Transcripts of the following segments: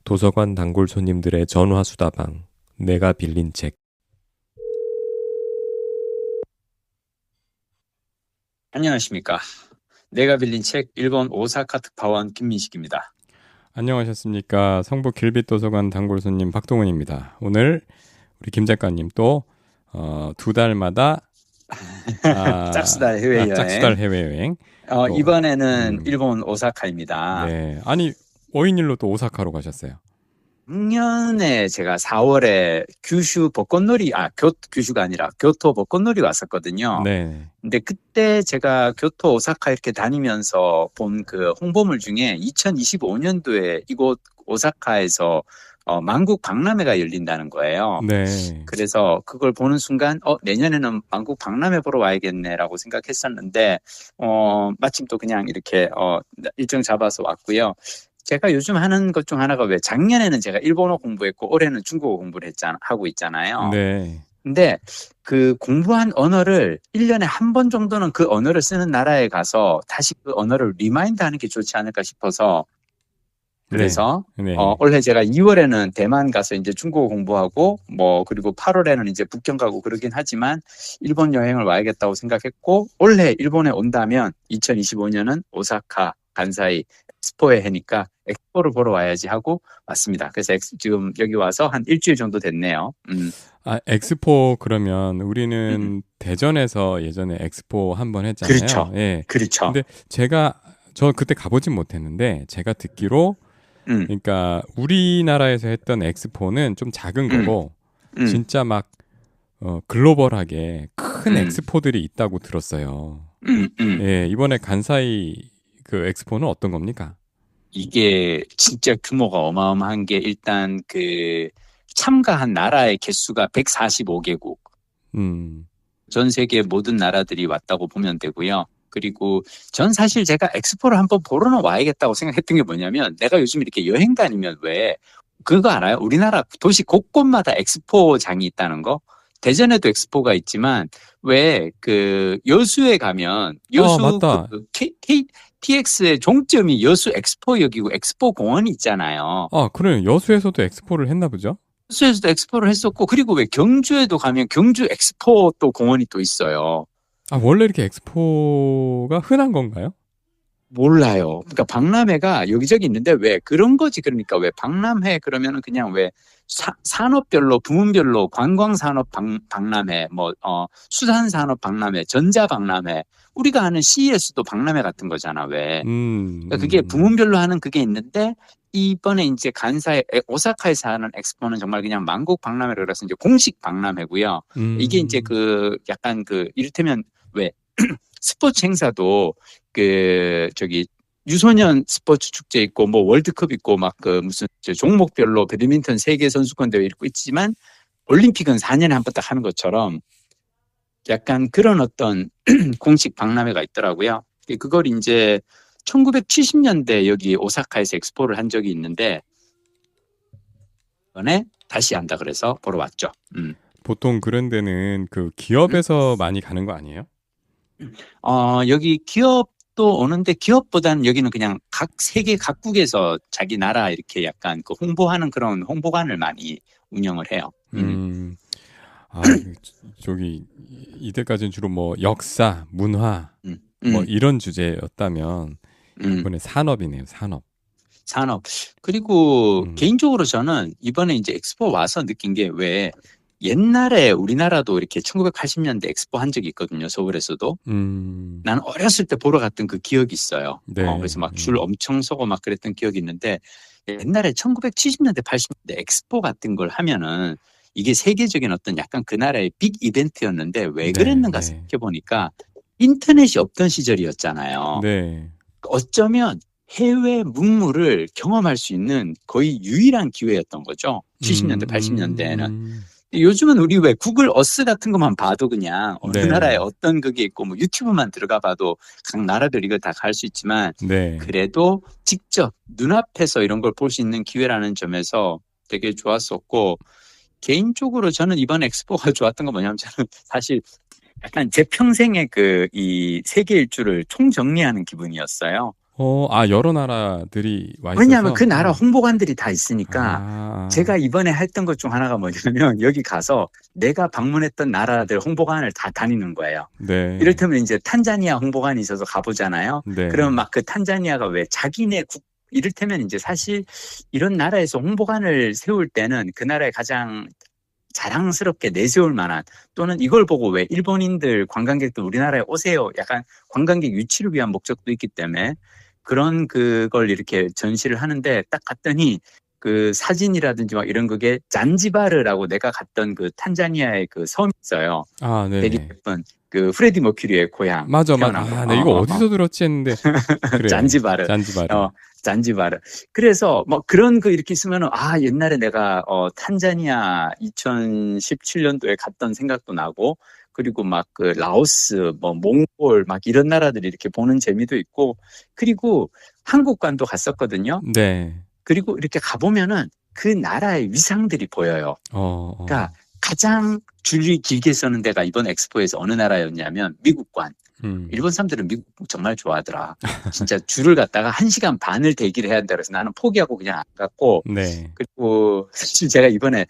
도서관 단골 손님들의 전화수다방, 내가 빌린 책. 안녕하십니까. 내가 빌린 책 일본 오사카 특파원 김민식입니다. 안녕하셨습니까. 성북 길빛도서관 단골 손님 박동훈입니다. 오늘 우리 김 작가님 또 2달마다 짝수달 해외여행. 짝수달 해외여행. 이번에는 일본 오사카입니다. 네, 아니 5인일로 또 오사카로 가셨어요. 작년에 제가 4월에 규슈 벚꽃놀이, 규슈가 아니라 교토 벚꽃놀이 왔었거든요. 네. 근데 그때 제가 교토 오사카 이렇게 다니면서 본 그 홍보물 중에 2025년도에 이곳 오사카에서 만국 박람회가 열린다는 거예요. 네. 그래서 그걸 보는 순간 내년에는 만국 박람회 보러 와야겠네라고 생각했었는데 마침 또 그냥 이렇게 일정 잡아서 왔고요. 제가 요즘 하는 것 중 하나가 왜 작년에는 제가 일본어 공부했고 올해는 중국어 공부를 하고 있잖아요. 네. 근데 그 공부한 언어를 1년에 한 번 정도는 그 언어를 쓰는 나라에 가서 다시 그 언어를 리마인드 하는 게 좋지 않을까 싶어서 그래서 네. 올해 제가 2월에는 대만 가서 이제 중국어 공부하고 그리고 8월에는 이제 북경 가고 그러긴 하지만 일본 여행을 와야겠다고 생각했고 올해 일본에 온다면 2025년은 오사카, 간사이 엑스포에 해니까 엑스포를 보러 와야지 하고 왔습니다. 그래서 지금 여기 와서 한 일주일 정도 됐네요. 엑스포 그러면 우리는 대전에서 예전에 엑스포 한번 했잖아요. 그렇죠. 예. 그렇죠. 근데 저 그때 가보진 못했는데 제가 듣기로 그러니까 우리나라에서 했던 엑스포는 좀 작은 거고 진짜 막 글로벌하게 큰 엑스포들이 있다고 들었어요. 예, 이번에 간사이 그 엑스포는 어떤 겁니까? 이게 진짜 규모가 어마어마한 게 일단 그 참가한 나라의 개수가 145개국. 전 세계 모든 나라들이 왔다고 보면 되고요. 그리고 전 사실 제가 엑스포를 한번 보러는 와야겠다고 생각했던 게 뭐냐면 내가 요즘 이렇게 여행 다니면 왜 그거 알아요? 우리나라 도시 곳곳마다 엑스포장이 있다는 거? 대전에도 엑스포가 있지만 왜 그 여수에 가면 여수 맞다. TX의 종점이 여수 엑스포역이고 엑스포 공원이 있잖아요. 그래요. 여수에서도 엑스포를 했나 보죠? 여수에서도 엑스포를 했었고 그리고 왜 경주에도 가면 경주 엑스포 또 공원이 또 있어요. 원래 이렇게 엑스포가 흔한 건가요? 몰라요. 그러니까 박람회가 여기저기 있는데 왜 그런 거지. 그러니까 왜 박람회 그러면은 그냥 왜 산업별로 부문별로 관광산업 박람회, 수산산업 박람회, 전자박람회, 우리가 하는 CES도 박람회 같은 거잖아. 왜? 그러니까 그게 부문별로 하는 그게 있는데 이번에 이제 오사카에서 하는 엑스포는 정말 그냥 만국 박람회라 그래서 이제 공식 박람회고요. 이게 이제 그 약간 그 이를테면 왜 스포츠 행사도 유소년 스포츠 축제 있고 월드컵 있고 막 그 무슨 종목별로 배드민턴 세계 선수권 대회 있고 있지만 올림픽은 4년에 한 번 딱 하는 것처럼 약간 그런 어떤 공식 박람회가 있더라고요. 그걸 이제 1970년대 여기 오사카에서 엑스포를 한 적이 있는데 이번에 다시 한다 그래서 보러 왔죠. 보통 그런 데는 그 기업에서 많이 가는 거 아니에요? 여기 기업도 오는데 기업보다는 여기는 그냥 각 세계 각국에서 자기 나라 이렇게 약간 그 홍보하는 그런 홍보관을 많이 운영을 해요. 저기 이때까지는 주로 역사, 문화 이런 주제였다면 이번에 산업이네요. 산업. 그리고 개인적으로 저는 이번에 이제 엑스포 와서 느낀 게 왜 옛날에 우리나라도 이렇게 1980년대 엑스포 한 적이 있거든요. 서울에서도. 나는 어렸을 때 보러 갔던 그 기억이 있어요. 네. 그래서 막 줄 엄청 서고 막 그랬던 기억이 있는데 옛날에 1970년대, 80년대 엑스포 같은 걸 하면은 이게 세계적인 어떤 약간 그 나라의 빅 이벤트였는데 왜 그랬는가 생각해보니까 인터넷이 없던 시절이었잖아요. 네. 어쩌면 해외 문물을 경험할 수 있는 거의 유일한 기회였던 거죠. 70년대, 80년대에는. 요즘은 우리 왜 구글 어스 같은 것만 봐도 그냥 어느 나라에 어떤 그게 있고 유튜브만 들어가 봐도 각 나라들 이걸 다 갈 수 있지만 그래도 직접 눈앞에서 이런 걸 볼 수 있는 기회라는 점에서 되게 좋았었고 개인적으로 저는 이번 엑스포가 좋았던 건 뭐냐면 저는 사실 약간 제 평생의 이 세계 일주를 총정리하는 기분이었어요. 여러 나라들이 와 왜냐하면 있어서. 그 나라 홍보관들이 다 있으니까 아, 제가 이번에 했던 것 중 하나가 뭐냐면 여기 가서 내가 방문했던 나라들 홍보관을 다 다니는 거예요. 네. 이를테면 이제 탄자니아 홍보관이 있어서 가보잖아요. 네. 그러면 막 그 탄자니아가 왜 자기네 이를테면 이제 사실 이런 나라에서 홍보관을 세울 때는 그 나라의 가장 자랑스럽게 내세울 만한 또는 이걸 보고 왜 일본인들 관광객들 우리나라에 오세요. 약간 관광객 유치를 위한 목적도 있기 때문에 그런 그걸 이렇게 전시를 하는데 딱 갔더니 그 사진이라든지 막 이런 그게 잔지바르라고 내가 갔던 그 탄자니아의 그 섬이 있어요. 아, 되게 네네. 예쁜 그 프레디 머큐리의 고향 맞아. 태어난 거. 네, 이거 어디서 들었지 했는데. 그래. 잔지바르. 잔지바르. 잔지바르. 그래서 뭐 그런 거 이렇게 있으면은 옛날에 내가 탄자니아 2017년도에 갔던 생각도 나고 그리고 막 그 라오스 뭐 몽골 막 이런 나라들 이렇게 보는 재미도 있고 그리고 한국관도 갔었거든요. 네. 그리고 이렇게 가보면은 그 나라의 위상들이 보여요. 그러니까 가장 줄이 길게 서는 데가 이번 엑스포에서 어느 나라였냐면 미국관. 일본 사람들은 미국 정말 좋아하더라. 진짜 줄을 갖다가 1시간 반을 대기를 해야 한다 그래서 나는 포기하고 그냥 안 갔고. 네. 그리고 사실 제가 이번에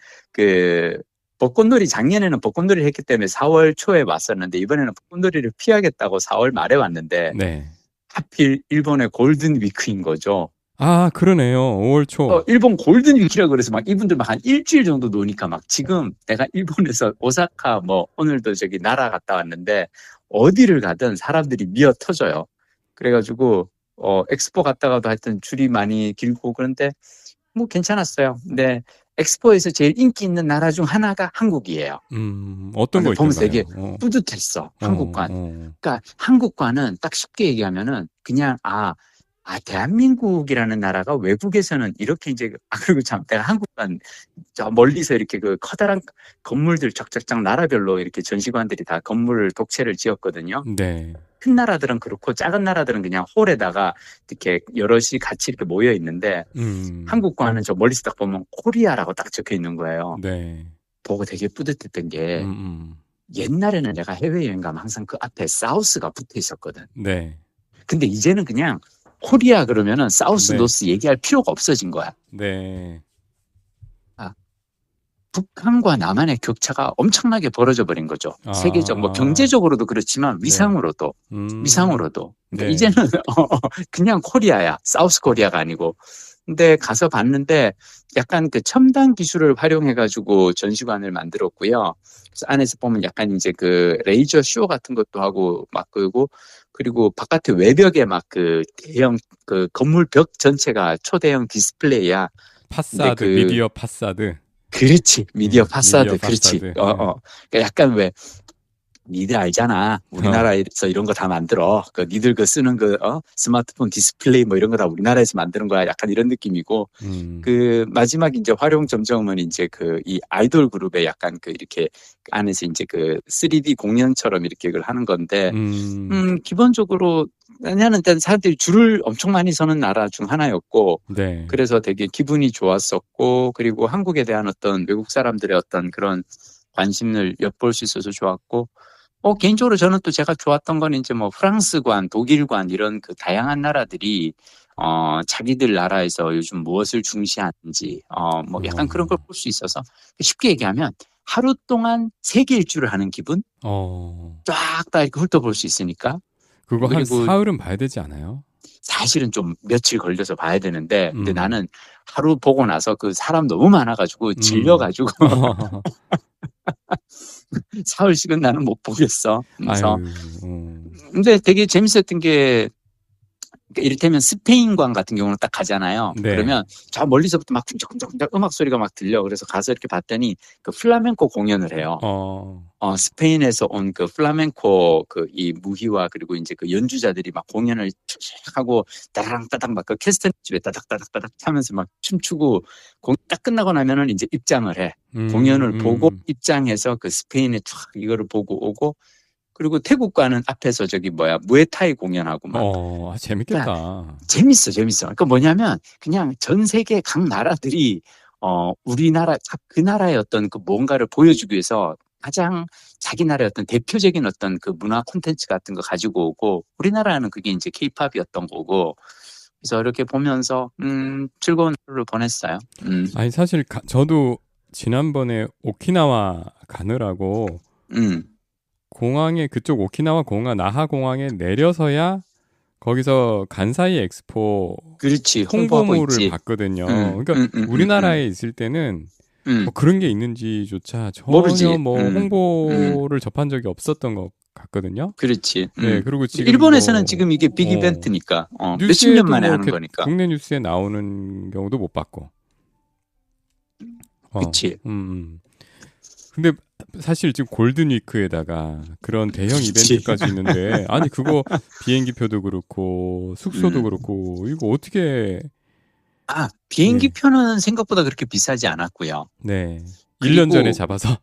작년에는 벚꽃놀이를 했기 때문에 4월 초에 왔었는데 이번에는 벚꽃놀이를 피하겠다고 4월 말에 왔는데 네. 하필 일본의 골든 위크인 거죠. 아, 그러네요. 5월 초. 일본 골든 위키라고 그래서 막 이분들 막 한 일주일 정도 노니까 막 지금 내가 일본에서 오사카 뭐 오늘도 저기 나라 갔다 왔는데 어디를 가든 사람들이 미어 터져요. 그래가지고 엑스포 갔다가도 하여튼 줄이 많이 길고 그런데 뭐 괜찮았어요. 근데 엑스포에서 제일 인기 있는 나라 중 하나가 한국이에요. 어떤 거 있던가요? 보면서 되게 뿌듯했어. 한국관. 그러니까 한국관은 딱 쉽게 얘기하면은 그냥 대한민국이라는 나라가 외국에서는 이렇게 이제, 그리고 참, 내가 한국관, 저 멀리서 이렇게 그 커다란 건물들 쫙쫙쫙 나라별로 이렇게 전시관들이 다 건물 독채를 지었거든요. 네. 큰 나라들은 그렇고 작은 나라들은 그냥 홀에다가 이렇게 여럿이 같이 이렇게 모여 있는데, 한국관은 저 멀리서 딱 보면 코리아라고 딱 적혀 있는 거예요. 네. 보고 되게 뿌듯했던 게, 옛날에는 내가 해외여행 가면 항상 그 앞에 사우스가 붙어 있었거든. 네. 근데 이제는 그냥 코리아 그러면은 사우스 노스 얘기할 필요가 없어진 거야. 네. 북한과 남한의 격차가 엄청나게 벌어져 버린 거죠. 세계적 뭐 경제적으로도 그렇지만 위상으로도. 그러니까 이제는 그냥 코리아야. 사우스 코리아가 아니고. 근데 가서 봤는데 약간 그 첨단 기술을 활용해 가지고 전시관을 만들었고요. 그래서 안에서 보면 약간 이제 그 레이저 쇼 같은 것도 하고 막 그리고 바깥에 외벽에 막 그 대형 그 건물 벽 전체가 초대형 디스플레이야. 파사드, 미디어 파사드. 그렇지. 미디어 파사드. 미디어 그렇지. 파사드. 그러니까 약간 왜 니들 알잖아. 우리나라에서 이런 거 다 만들어. 니들 쓰는 스마트폰 디스플레이 뭐 이런 거 다 우리나라에서 만드는 거야. 약간 이런 느낌이고. 그 마지막 이제 활용 점정은 이제 이 아이돌 그룹의 약간 이렇게 안에서 이제 3D 공연처럼 이렇게 그걸 하는 건데, 기본적으로 왜냐하면 사람들이 줄을 엄청 많이 서는 나라 중 하나였고, 네. 그래서 되게 기분이 좋았었고, 그리고 한국에 대한 어떤 외국 사람들의 어떤 그런 관심을 엿볼 수 있어서 좋았고, 개인적으로 저는 또 제가 좋았던 건 이제 뭐 프랑스관, 독일관 이런 그 다양한 나라들이 자기들 나라에서 요즘 무엇을 중시하는지 뭐 약간 그런 걸 볼 수 있어서 쉽게 얘기하면 하루 동안 세계 일주를 하는 기분? 쫙 다 이렇게 훑어볼 수 있으니까. 그거 한 사흘은 봐야 되지 않아요? 사실은 좀 며칠 걸려서 봐야 되는데, 근데 나는 하루 보고 나서 그 사람 너무 많아가지고 질려가지고 사흘씩은 나는 못 보겠어. 그래서 근데 되게 재밌었던 게 이를테면 스페인관 같은 경우는 딱 가잖아요. 네. 그러면 저 멀리서부터 막 쿵짝쿵짝 음악 소리가 막 들려. 그래서 가서 이렇게 봤더니 그 플라멩코 공연을 해요. 스페인에서 온 그 플라멩코 이 무희와 그리고 이제 그 연주자들이 막 공연을 하고 따랑 따닥 막 그 캐스터 집에 따닥따닥따닥 하면서 막 춤추고 딱 끝나고 나면은 이제 입장을 해. 공연을 보고 입장해서 그 스페인에 쫙 이거를 보고 오고. 그리고 태국과는 앞에서 무에타이 공연하고 막. 재밌겠다. 그러니까 재밌어. 그러니까 뭐냐면 그냥 전 세계 각 나라들이 우리나라 그 나라의 어떤 그 뭔가를 보여주기 위해서 가장 자기 나라의 어떤 대표적인 어떤 그 문화 콘텐츠 같은 거 가지고 오고 우리나라는 그게 이제 케이팝이었던 거고 그래서 이렇게 보면서 즐거운 하루를 보냈어요. 아니 사실 저도 지난번에 오키나와 가느라고 공항에 그쪽 오키나와 공항 나하 공항에 내려서야 거기서 간사이 엑스포 그렇지 홍보물을 봤거든요. 그러니까 우리나라에 있을 때는 뭐 그런 게 있는지조차 전혀 모르지. 뭐 홍보를 접한 적이 없었던 것 같거든요. 그렇지. 네, 그리고 지금 일본에서는 뭐, 지금 이게 빅 이벤트니까 몇십 뉴스에도 년 만에 뭐 하는 거니까. 국내 뉴스에 나오는 경우도 못 봤고. 그렇지. 근데 사실 지금 골든 위크에다가 그런 대형 이벤트까지 있는데 아니 그거 비행기표도 그렇고 숙소도 그렇고 이거 어떻게 비행기 표는 생각보다 그렇게 비싸지 않았고요. 네. 1년 전에 잡아서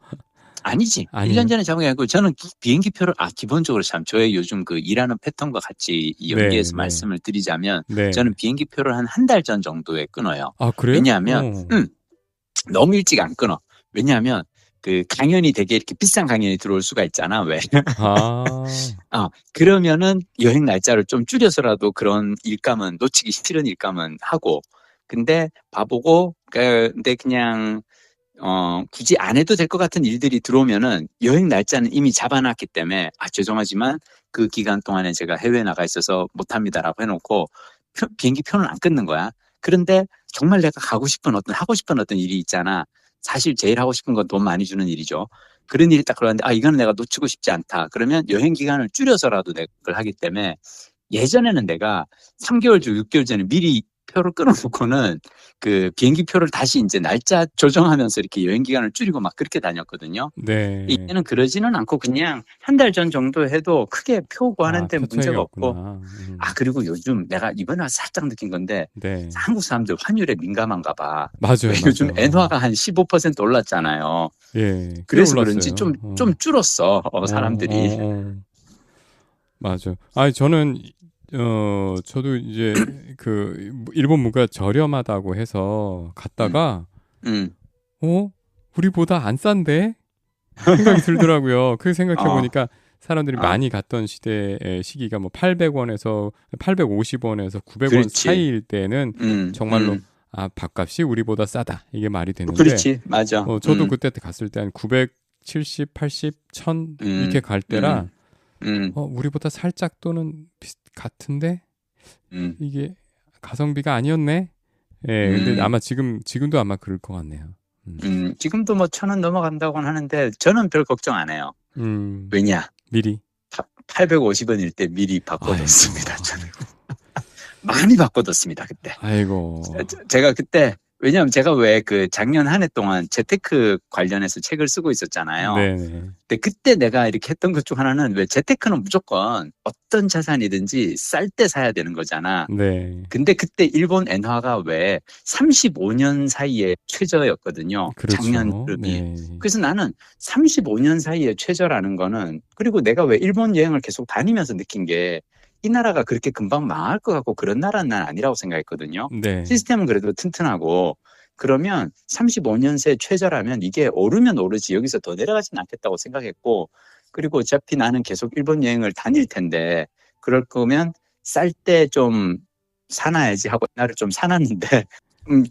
아니지. 아니에요? 1년 전에 잡은 게 아니고 저는 비행기 표를 기본적으로 참 저의 요즘 그 일하는 패턴과 같이 연계해서 말씀을 드리자면 저는 비행기 표를 한 달 전 정도에 끊어요. 아, 그래요? 왜냐하면 너무 일찍 안 끊어. 왜냐하면 그 강연이 되게 이렇게 비싼 강연이 들어올 수가 있잖아. 왜? 그러면은 여행 날짜를 좀 줄여서라도 그런 일감은 놓치기 싫은 일감은 하고 근데 봐보고 근데 그냥 굳이 안 해도 될 것 같은 일들이 들어오면은 여행 날짜는 이미 잡아놨기 때문에 죄송하지만 그 기간 동안에 제가 해외에 나가 있어서 못합니다라고 해놓고 비행기 표는 안 끊는 거야. 그런데 정말 내가 하고 싶은 어떤 일이 있잖아. 사실 제일 하고 싶은 건 돈 많이 주는 일이죠. 그런 일이 딱 그러는데 이거는 내가 놓치고 싶지 않다. 그러면 여행 기간을 줄여서라도 내가 그걸 하기 때문에 예전에는 내가 3개월 주 6개월 전에 미리 표를 끊어놓고는 그 비행기 표를 다시 이제 날짜 조정하면서 이렇게 여행 기간을 줄이고 막 그렇게 다녔거든요. 네. 이제는 그러지는 않고 그냥 한 달 전 정도 해도 크게 표 구하는데 문제가 없고. 그리고 요즘 내가 이번에 와서 살짝 느낀 건데 한국 사람들 환율에 민감한가 봐. 맞아요. 요즘 엔화가 한 15% 올랐잖아요. 예. 그래서 그런지 좀 줄었어 사람들이. 맞아. 저는 저도 이제 그 일본 물가 저렴하다고 해서 갔다가 우리보다 안 싼데 생각이 들더라고요. 그 생각해 보니까 사람들이 많이 갔던 시기가 뭐 800원에서 850원에서 900원 사이일 때는 정말로 밥값이 우리보다 싸다 이게 말이 되는데. 그렇지, 맞아. 저도 그때 갔을 때 한 970, 80, 1000 이렇게 갈 때라. 우리보다 살짝 또는 같은데 이게 가성비가 아니었네. 예, 근데 아마 지금도 아마 그럴 것 같네요. 지금도 뭐 1000원 넘어간다고는 하는데 저는 별 걱정 안 해요. 왜냐? 미리 850원일 때 미리 바꿔뒀습니다. 저는 많이 바꿔뒀습니다 그때. 아이고. 제가 그때 왜냐하면 제가 왜 그 작년 한 해 동안 재테크 관련해서 책을 쓰고 있었잖아요. 네네. 근데 그때 내가 이렇게 했던 것 중 하나는 왜 재테크는 무조건 어떤 자산이든지 쌀 때 사야 되는 거잖아. 네. 근데 그때 일본 엔화가 왜 35년 사이에 최저였거든요. 그렇죠. 작년 흐름이. 그래서 나는 35년 사이에 최저라는 거는 그리고 내가 왜 일본 여행을 계속 다니면서 느낀 게 이 나라가 그렇게 금방 망할 것 같고 그런 나라는 난 아니라고 생각했거든요. 시스템은 그래도 튼튼하고 그러면 35년 새 최저라면 이게 오르면 오르지 여기서 더 내려가지는 않겠다고 생각했고 그리고 어차피 나는 계속 일본 여행을 다닐 텐데 그럴 거면 쌀 때 좀 사놔야지 하고 나를 좀 사놨는데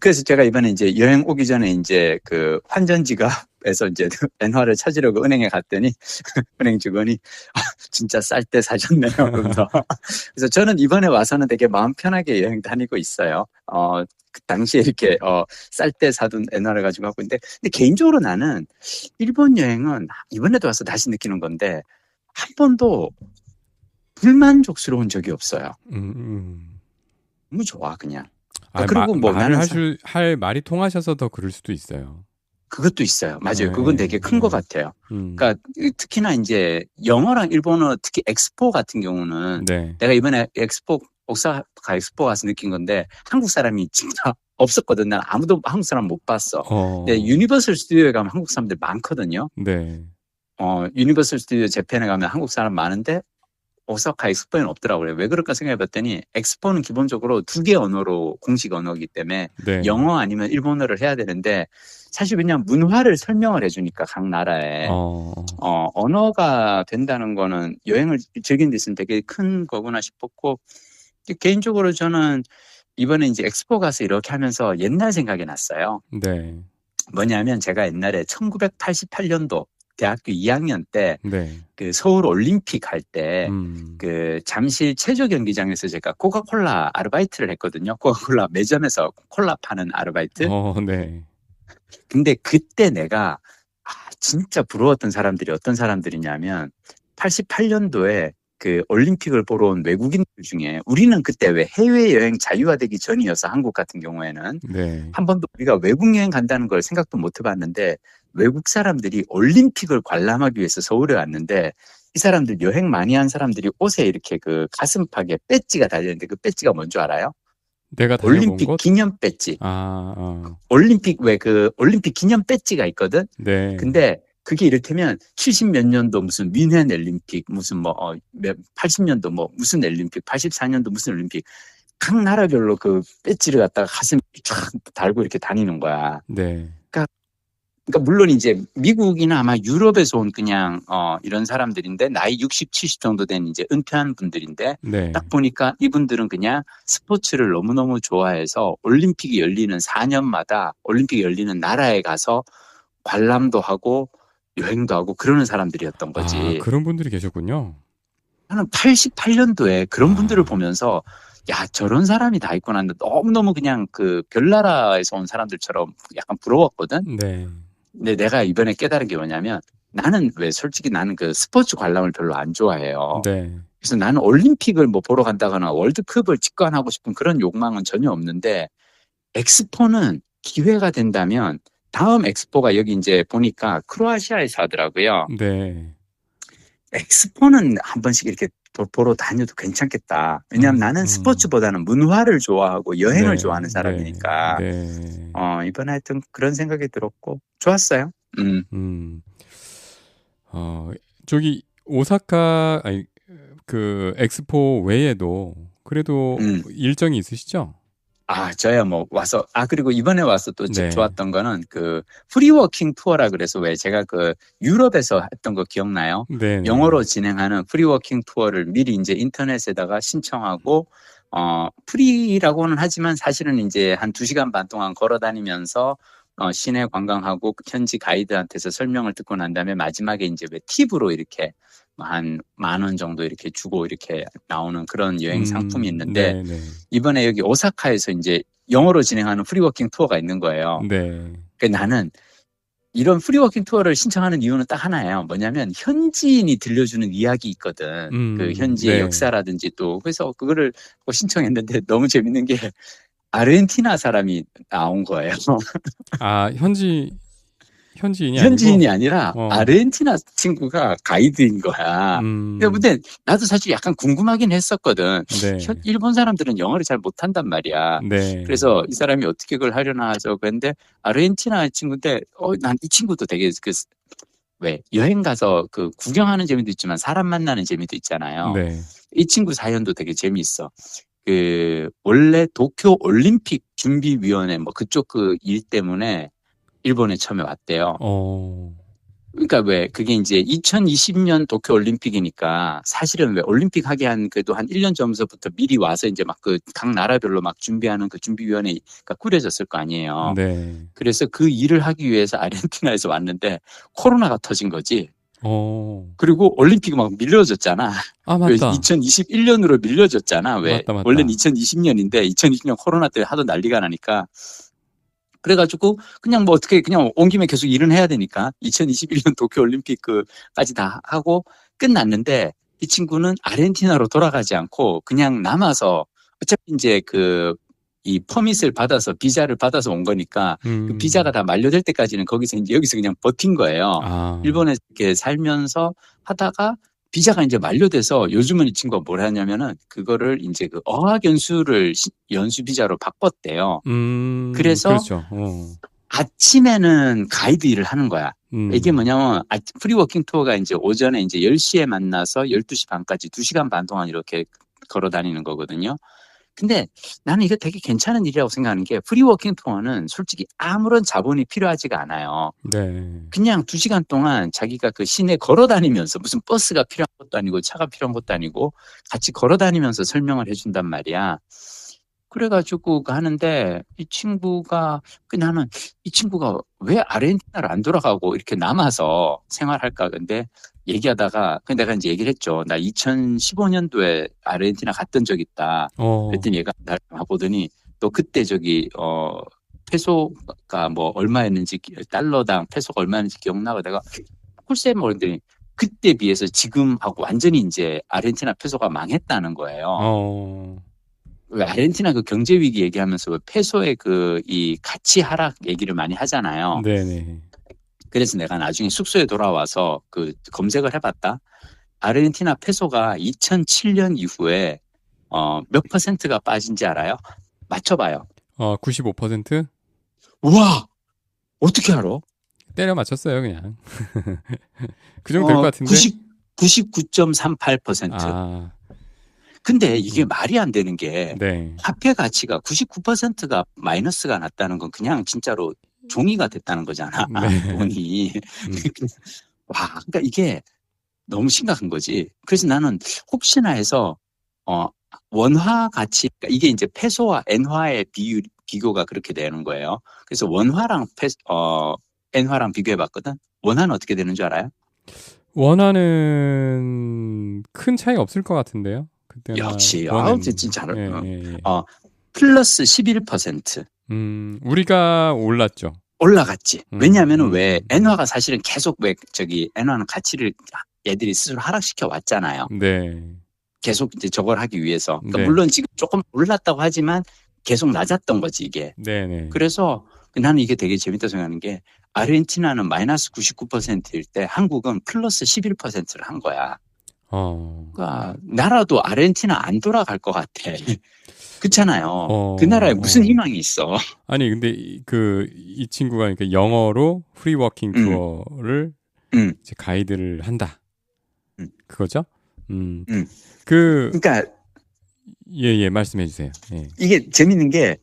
그래서 제가 이번에 이제 여행 오기 전에 이제 그 환전지갑에서 이제 엔화를 찾으려고 은행에 갔더니 은행 직원이 진짜 쌀 때 사셨네요. 그러면서 그래서 저는 이번에 와서는 되게 마음 편하게 여행 다니고 있어요. 그 당시에 이렇게 쌀 때 사둔 엔화를 가지고 하고 있는데 근데 개인적으로 나는 일본 여행은 이번에도 와서 다시 느끼는 건데 한 번도 불만족스러운 적이 없어요. 너무 좋아 그냥. 그리고 뭐 말을 할 말이 통하셔서 더 그럴 수도 있어요. 그것도 있어요. 맞아요. 그건 되게 큰 것 같아요. 그러니까 특히나 이제 영어랑 일본어 특히 엑스포 같은 경우는 내가 이번에 오사카 엑스포 가서 느낀 건데 한국 사람이 진짜 없었거든. 난 아무도 한국 사람 못 봤어. 근데 유니버설 스튜디오에 가면 한국 사람들 많거든요. 유니버설 스튜디오 재팬에 가면 한국 사람 많은데 오사카 엑스포에는 없더라고요. 왜 그럴까 생각해봤더니 엑스포는 기본적으로 2개 언어로 공식 언어이기 때문에 네. 영어 아니면 일본어를 해야 되는데 사실 그냥 문화를 설명을 해주니까 각 나라에 언어가 된다는 거는 여행을 즐기는 데 있으면 되게 큰 거구나 싶었고 개인적으로 저는 이번에 이제 엑스포 가서 이렇게 하면서 옛날 생각이 났어요. 네. 뭐냐면 제가 옛날에 1988년도 대학교 2학년 때 네. 그 서울 올림픽 할 때 그 잠실 체조 경기장에서 제가 코카콜라 아르바이트를 했거든요. 코카콜라 매점에서 콜라 파는 아르바이트. 네. 근데 그때 내가 진짜 부러웠던 사람들이 어떤 사람들이냐면 88년도에 그 올림픽을 보러 온 외국인들 중에 우리는 그때 왜 해외여행 자유화되기 전이어서 한국 같은 경우에는 네. 한 번도 우리가 외국 여행 간다는 걸 생각도 못 해봤는데 외국 사람들이 올림픽을 관람하기 위해서 서울에 왔는데 이 사람들 여행 많이 한 사람들이 옷에 이렇게 그 가슴팍에 배지가 달려있는데 그 배지가 뭔 줄 알아요? 내가 다녀본 올림픽 곳? 기념 배지. 아. 올림픽 왜 그 올림픽 기념 배지가 있거든. 네. 근데 그게 이를테면 70 몇 년도 무슨 뮌헨 올림픽 무슨 뭐 80년도 뭐 무슨 올림픽 84년도 무슨 올림픽 각 나라별로 그 배지를 갖다가 가슴에 쫙 달고 이렇게 다니는 거야. 네. 그러니까 물론 이제 미국이나 아마 유럽에서 온 그냥 이런 사람들인데 나이 60, 70 정도 된 이제 은퇴한 분들인데 네. 딱 보니까 이분들은 그냥 스포츠를 너무너무 좋아해서 올림픽이 열리는 4년마다 올림픽이 열리는 나라에 가서 관람도 하고 여행도 하고 그러는 사람들이었던 거지. 그런 분들이 계셨군요. 나는 88년도에 그런 분들을 보면서 야, 저런 사람이 다 있구나. 너무너무 그냥 그 별나라에서 온 사람들처럼 약간 부러웠거든. 네. 근데 내가 이번에 깨달은 게 뭐냐면 나는 왜 솔직히 나는 그 스포츠 관람을 별로 안 좋아해요. 네. 그래서 나는 올림픽을 뭐 보러 간다거나 월드컵을 직관하고 싶은 그런 욕망은 전혀 없는데 엑스포는 기회가 된다면 다음 엑스포가 여기 이제 보니까 크로아시아에서 하더라고요. 네. 엑스포는 한 번씩 이렇게 보러 다녀도 괜찮겠다. 왜냐하면 나는 스포츠보다는 문화를 좋아하고 여행을 좋아하는 사람이니까. 네. 이번에 하여튼 그런 생각이 들었고 좋았어요. 저기 오사카 그 엑스포 외에도 그래도 일정이 있으시죠? 저야 뭐 와서 그리고 이번에 와서 또 네. 좋았던 거는 그 프리워킹 투어라 그래서 왜 제가 그 유럽에서 했던 거 기억나요? 네. 영어로 진행하는 프리워킹 투어를 미리 이제 인터넷에다가 신청하고 프리라고는 하지만 사실은 이제 한 2시간 반 동안 걸어 다니면서 시내 관광하고 현지 가이드한테서 설명을 듣고 난 다음에 마지막에 이제 왜 팁으로 이렇게 한 10,000원 정도 이렇게 주고 이렇게 나오는 그런 여행 상품이 있는데 이번에 여기 오사카에서 이제 영어로 진행하는 프리워킹 투어가 있는 거예요. 네. 그러니까 나는 이런 프리워킹 투어를 신청하는 이유는 딱 하나예요. 뭐냐면 현지인이 들려주는 이야기 있거든. 그 현지의 역사라든지 또 그래서 그거를 신청했는데 너무 재밌는 게 아르헨티나 사람이 나온 거예요. 현지인이 아니라 아르헨티나 친구가 가이드인 거야. 근데 나도 사실 약간 궁금하긴 했었거든. 네. 일본 사람들은 영어를 잘 못한단 말이야. 네. 그래서 이 사람이 어떻게 그걸 하려나 하죠. 그런데 아르헨티나 친구인데 난 이 친구도 되게 왜 여행 가서 그 구경하는 재미도 있지만 사람 만나는 재미도 있잖아요. 네. 이 친구 사연도 되게 재미있어. 원래 도쿄 올림픽 준비위원회 뭐 그쪽 그 일 때문에 일본에 처음에 왔대요. 그러니까 왜 그게 이제 2020년 도쿄 올림픽이니까 사실은 왜 올림픽 하게 그래도 한 1년 전부터 미리 와서 이제 막 그 각 나라별로 막 준비하는 그 준비위원회가 꾸려졌을 거 아니에요. 네. 그래서 그 일을 하기 위해서 아르헨티나에서 왔는데 코로나가 터진 거지. 그리고 올림픽이 막 밀려졌잖아. 맞다. 2021년으로 밀려졌잖아. 왜? 맞다. 원래는 2020년인데 2020년 코로나 때문에 하도 난리가 나니까. 그래가지고 그냥 뭐 어떻게 그냥 온 김에 계속 일은 해야 되니까 2021년 도쿄 올림픽 까지 다 하고 끝났는데 이 친구는 아르헨티나로 돌아가지 않고 그냥 남아서 어차피 이제 이 퍼밋을 받아서 비자를 받아서 온 거니까 그 비자가 다 만료될 때까지는 여기서 그냥 버틴 거예요. 일본에 이렇게 살면서 하다가 비자가 이제 만료돼서 요즘은 이 친구가 뭘 하냐면은 그거를 이제 그 어학 연수 비자로 바꿨대요. 그래서 그렇죠. 아침에는 가이드 일을 하는 거야. 이게 뭐냐면 프리워킹 투어가 이제 오전에 이제 10시에 만나서 12시 반까지 2시간 반 동안 이렇게 걸어 다니는 거거든요. 근데 나는 이거 되게 괜찮은 일이라고 생각하는 게 프리워킹 투어는 솔직히 아무런 자본이 필요하지가 않아요. 네. 그냥 2시간 동안 자기가 그 시내 걸어 다니면서 무슨 버스가 필요한 것도 아니고 차가 필요한 것도 아니고 같이 걸어 다니면서 설명을 해준단 말이야. 그래가지고 하는데 이 친구가 나는 이 친구가 왜 아르헨티나를 안 돌아가고 이렇게 남아서 생활할까. 근데 얘기하다가 내가 이제 얘기를 했죠. 나 2015년도에 아르헨티나 갔던 적 있다. 그랬더니 얘가 나를 보더니 너 그때 페소가 뭐 얼마였는지 달러당 페소가 얼마였는지 기억나고 내가 글쎄 모르더니 그때 비해서 지금하고 완전히 이제 아르헨티나 페소가 망했다는 거예요. 왜 아르헨티나 그 경제 위기 얘기하면서 페소의 이 가치 하락 얘기를 많이 하잖아요. 네네. 그래서 내가 나중에 숙소에 돌아와서 검색을 해봤다. 아르헨티나 페소가 2007년 이후에 몇 퍼센트가 빠진지 알아요? 맞춰봐요. 95%? 우와! 어떻게 알아? 때려 맞췄어요, 그냥. 그 정도 될 것 같은데? 99.38%. 아. 근데 이게 말이 안 되는 게 네. 화폐 가치가 99%가 마이너스가 났다는 건 그냥 진짜로 종이가 됐다는 거잖아. 네. 돈이. 와, 그러니까 이게 너무 심각한 거지. 그래서 나는 혹시나 해서 원화 가치, 그러니까 이게 이제 페소와 엔화의 비교가 그렇게 되는 거예요. 그래서 원화랑 엔화랑 비교해봤거든. 원화는 어떻게 되는 줄 알아요? 원화는 큰 차이가 없을 것 같은데요. 그때나 역시, 진짜 잘. 예. 플러스 11%. 우리가 올랐죠. 올라갔지. 왜냐하면 왜 엔화가 사실은 계속 엔화는 가치를 얘들이 스스로 하락시켜 왔잖아요. 네. 계속 이제 저걸 하기 위해서. 그러니까 네. 물론 지금 조금 올랐다고 하지만 계속 낮았던 거지 이게. 네네. 그래서 나는 이게 되게 재밌다 생각하는 게 아르헨티나는 마이너스 99%일 때 한국은 플러스 11%를 한 거야. 그러니까 나라도 아르헨티나 안 돌아갈 것 같아. 그렇잖아요. 그 나라에 무슨 희망이 있어. 아니 근데 이 친구가 그러니까 영어로 프리워킹 투어를 이제 가이드를 한다. 그거죠? 그러니까 예, 말씀해 주세요. 예. 이게 재밌는 게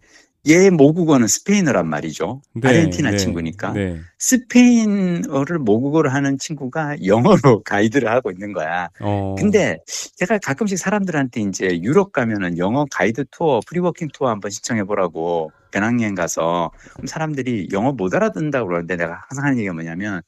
얘 모국어는 스페인어란 말이죠. 네, 아르헨티나 친구니까. 네. 스페인어를 모국어로 하는 친구가 영어로 가이드를 하고 있는 거야. 근데 제가 가끔씩 사람들한테 이제 유럽 가면은 영어 가이드 투어, 프리워킹 투어 한번 신청해 보라고 배낭여행 가서 그럼 사람들이 영어 못 알아듣는다고 그러는데 내가 항상 하는 얘기가 뭐냐면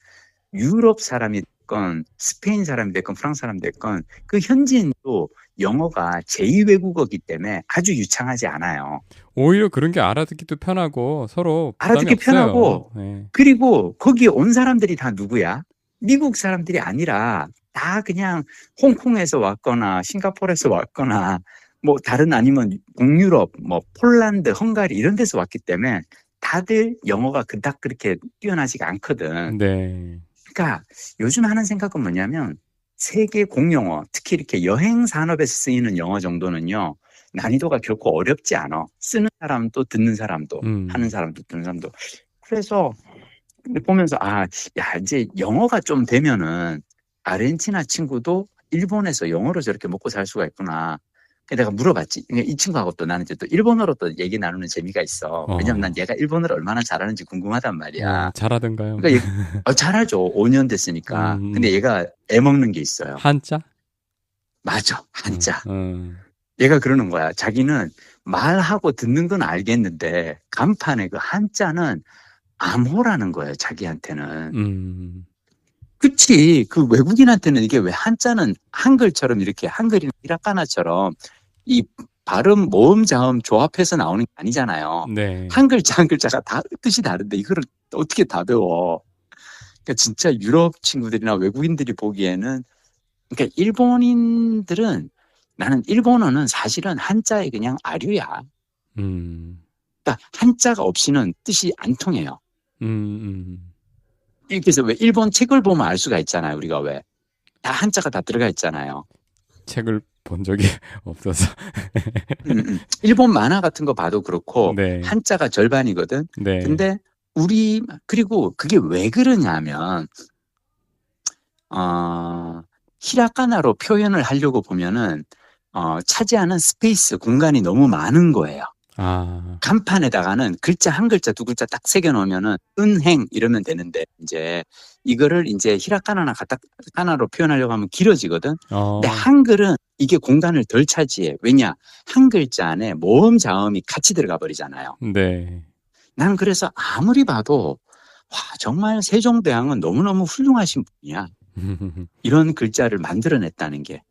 유럽 사람이 됐건 스페인 사람이 됐건 프랑스 사람이 됐건 그 현지인도 영어가 제2외국어이기 때문에 아주 유창하지 않아요. 오히려 그런 게 알아듣기도 편하고 서로 알아듣기 없어요. 편하고 네. 그리고 거기에 온 사람들이 다 누구야? 미국 사람들이 아니라 다 그냥 홍콩에서 왔거나 싱가포르에서 왔거나 뭐 다른 아니면 북유럽, 뭐 폴란드, 헝가리 이런 데서 왔기 때문에 다들 영어가 그닥 그렇게 뛰어나지가 않거든. 네. 그러니까 요즘 하는 생각은 뭐냐면 세계 공용어, 특히 이렇게 여행 산업에서 쓰이는 영어 정도는요. 난이도가 결코 어렵지 않아. 쓰는 사람도 듣는 사람도 하는 사람도 듣는 사람도. 그래서 보면서 이제 영어가 좀 되면은 아르헨티나 친구도 일본에서 영어로 저렇게 먹고 살 수가 있구나. 내가 물어봤지. 이 친구하고 또 나는 이제 또 일본어로 또 얘기 나누는 재미가 있어. 왜냐면 난 얘가 일본어를 얼마나 잘하는지 궁금하단 말이야. 잘하던가요? 그러니까 잘하죠. 5년 됐으니까. 근데 얘가 애먹는 게 있어요. 한자? 맞아. 한자. 얘가 그러는 거야. 자기는 말하고 듣는 건 알겠는데 간판에 그 한자는 암호라는 거예요. 자기한테는. 그치. 그 외국인한테는 이게 왜 한자는 한글처럼 이렇게 한글이나 히라가나처럼 이 발음, 모음, 자음 조합해서 나오는 게 아니잖아요. 네. 한 글자가 다 뜻이 다른데 이거를 어떻게 다 배워. 그러니까 진짜 유럽 친구들이나 외국인들이 보기에는 그러니까 일본인들은 나는 일본어는 사실은 한자의 그냥 아류야. 그러니까 한자가 없이는 뜻이 안 통해요. 그래서 왜 일본 책을 보면 알 수가 있잖아요. 우리가 왜 다 한자가 다 들어가 있잖아요. 책을 본 적이 없어서. 일본 만화 같은 거 봐도 그렇고 네. 한자가 절반이거든. 네. 근데 그리고 그게 왜 그러냐면, 히라가나로 표현을 하려고 보면은, 차지하는 스페이스, 공간이 너무 많은 거예요. 아, 간판에다가는 글자 한 글자 두 글자 딱 새겨 놓으면은 은행 이러면 되는데 이제 이거를 이제 히라가나나 가타카나로 표현하려고 하면 길어지거든. 근데 어, 한글은 이게 공간을 덜 차지해. 왜냐? 한 글자 안에 모음 자음이 같이 들어가 버리잖아요. 네. 난 그래서 아무리 봐도 와, 정말 세종대왕은 너무너무 훌륭하신 분이야. 이런 글자를 만들어냈다는 게.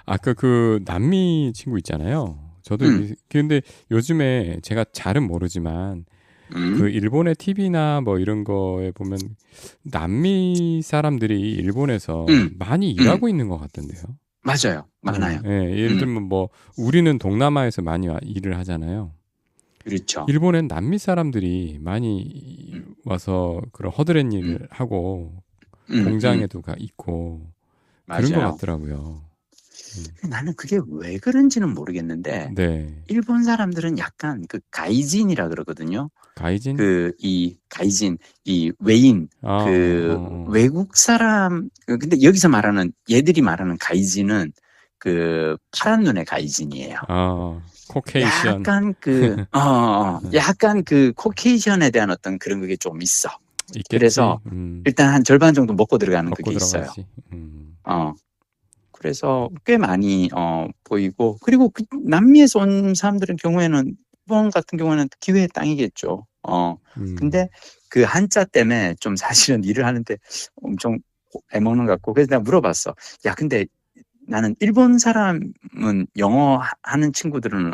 아까 그 남미 친구 있잖아요. 저도 음, 근데 요즘에 제가 잘은 모르지만 그 음, 일본의 TV나 뭐 이런 거에 보면 남미 사람들이 일본에서 음, 많이 음. 일하고 있는 것 같던데요. 맞아요. 예, 많아요. 예, 예를 음, 들면 뭐 우리는 동남아에서 많이 일을 하잖아요. 그렇죠. 일본엔 남미 사람들이 많이 음, 와서 그런 허드렛 음, 일을 하고 음, 음. 공장에도 있고 그런 것 맞아요. 같더라고요. 음. 나는 그게 왜 그런지는 모르겠는데, 네. 일본 사람들은 약간 그 가이진이라 그러거든요. 가이진? 이 가이진, 이 외인, 아, 어. 외국 사람, 근데 여기서 말하는, 얘들이 말하는 가이진은 그 파란 눈의 가이진이에요. 코케이션. 약간 약간 그 코케이션에 대한 어떤 그런 그게 좀 있어. 그래서 있겠지. 일단 한 절반 정도 먹고 들어가는 먹고 그게 있어요. 들어가지. 어, 그래서 꽤 많이 보이고 그리고 그 남미에서 온 사람들의 경우에는 일본 같은 경우에는 기회의 땅이겠죠. 음, 근데 그 한자 때문에 좀 사실은 일을 하는데 엄청 애먹는 것 같고 그래서 내가 물어봤어. 야, 근데 나는 일본 사람은 영어 하는 친구들은